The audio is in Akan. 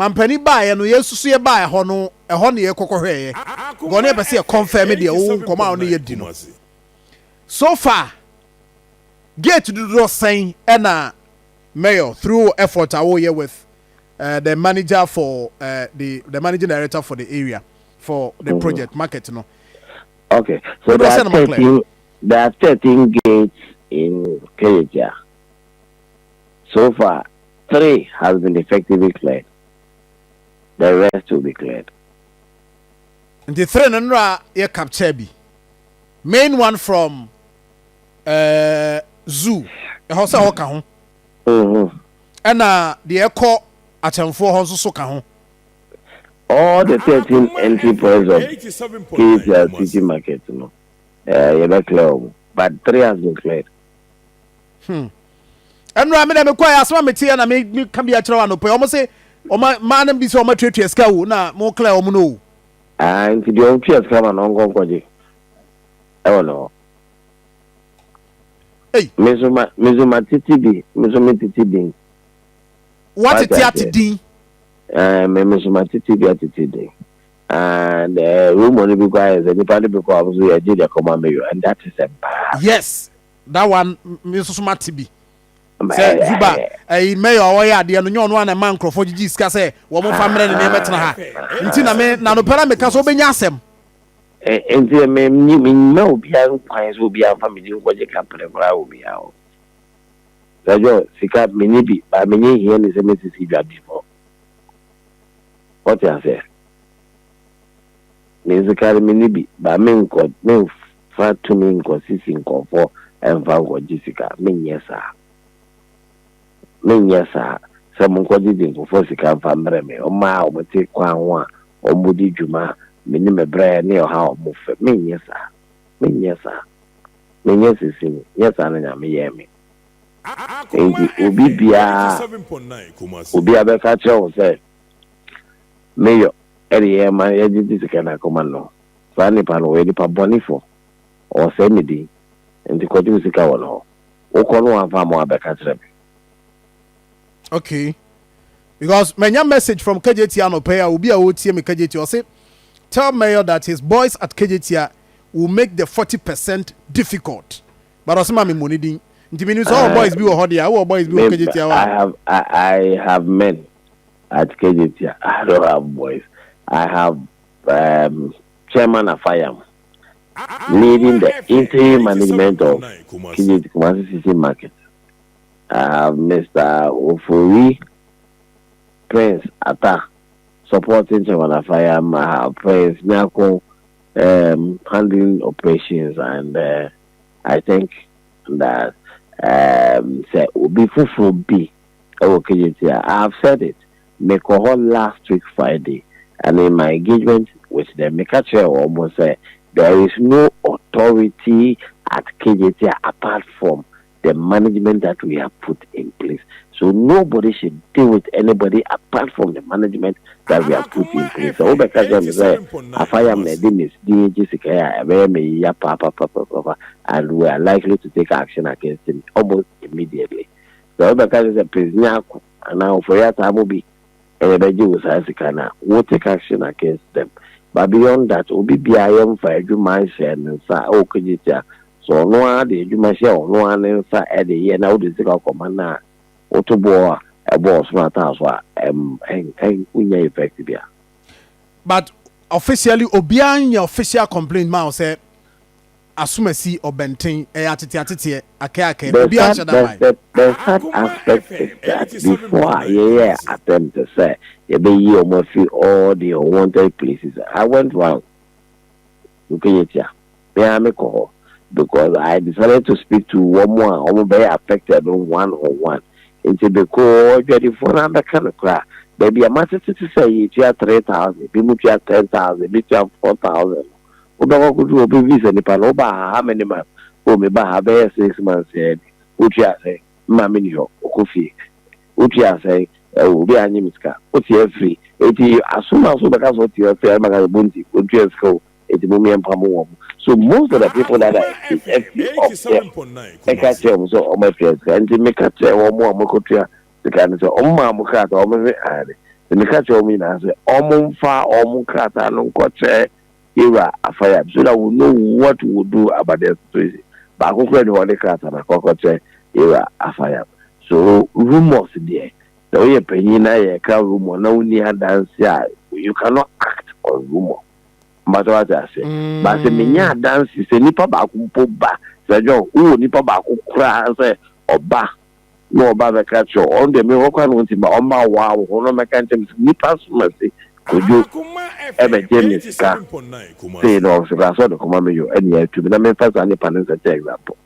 mampani bae no yesusu ye bae ho no ne ye kokohweye go ne be se confirm de wo nkoma wo ne ye di no so far gate do sign na mayor through effort awo here with the manager for the managing director for the area for the project market no. Okay, so there are 13 gates in Kejetia. So far 3 has been effectively cleared. The rest will be cleared. And the 3 nra ye capture bi. Main one from zoo. E ho se ho ka ho. And the echo atemfo ho so ka ho. All the 13 entry points of Kejetia city market, you know, clear, but 3 has been cleared. And I mean, I'm quite as one material and I make can be a trial. Almost say, oh, my man, be so much to school now, more clear, no. And the old chairs come on ongoing project. I don't know. Hey, Mizuma TTD. What a TTD? Mizuma TTD. And room only requires anybody because we did a command mayor, and that is a bad. Yes, that one, Mizuma TB. Say, Zuba, mayor, or ya, the unknown one, a man, for G. Say, one more family in the Metna. Until I may now, the parameters will be yasem. And there may no young pines will be our family, what you can put a brow be out. So, Sika Minibi, by many here is a Mississippi before. What you say? Musical Minibi, by men called no far to me consisting of 4 and 5 Jessica, men yes, sir. Men yes, sir. Some quantity for Sika family, or ma, or take 1 or Moody Juma. Minimum brand near how move me, yes, sir. Me, yes, sir. Me, yes, is in yes, I am Miami. Ubi a catcher, say, Mayor, Eddie, my agency can I command. Fanny Pan, ready for Bonifo or Semidi, and the Cotusica or Okono and Famo Abacatre. Okay, because my young message from Kejetia no pay will be a OTM Kejetia say. Tell Mayor that his boys at Kejetia will make the 40% difficult. But Osama me money din. Nti all boys be Hodia, all boys be Kejetia. I have men at Kejetia. I don't have boys. I have chairman of FIAM leading the interim management of Kejetia Kumasi City Market. Mr. Ofori Prince Atta supporting Chairman of FIAM, Prince Nyako handling operations, and I think that say Obi Fufu B. I've said it. Make a whole last week Friday, and in my engagement with the Mekache almost say there is no authority at Kejetia apart from the management that we have put in place. So nobody should deal with anybody apart from the management that we have put in place. So if I am and we are likely to take action against him almost immediately. So because is a prisoner and now for your time will be anybody will take action against them. But beyond that, OBBIM for every mindset and say, so no one did you must share no one inside at the year now the single commander Otoboa a boss matters and effective. But officially Obian your official complaint now said Asumasi or Benting attitude the third aspect is that before I attempt to say you almost feel all the unwanted places. I went round Kejetia. Because I decided to speak to one more, I'm very affected on one. Into the core, ready for another kind of crack. Maybe a matter to say you have 3,000, people you have 10,000, you have 4,000. Uba could do a business and the Panoba, how many months? Who may have 6 months said, which I say, Mammy, Kofi, which I say, Ubi Animiska, what's your free? 80 as soon as because what you have fair Magabunti, would you go? It's Mummy and Pamu. So most of the people that are FP so on my face and to make a chair or more Mokotria, the kind of Oma Mokata or the catch of me now say almost far almost cat and uncoche era afire so that we know what we'll do about the situation. But I could what the cat and a cockroach era afire. So rumors there. The way a penny na a car rumor no near dance you cannot act on rumor. But what I say, but the minya dance is a nipper back ba. Say John, nipper back cry say or ba. No about the catch on the Moroccan want him on my wow, on my country nippers mercy. Could you ever James say no, so that's what the command you and yet to be the members and the panels example.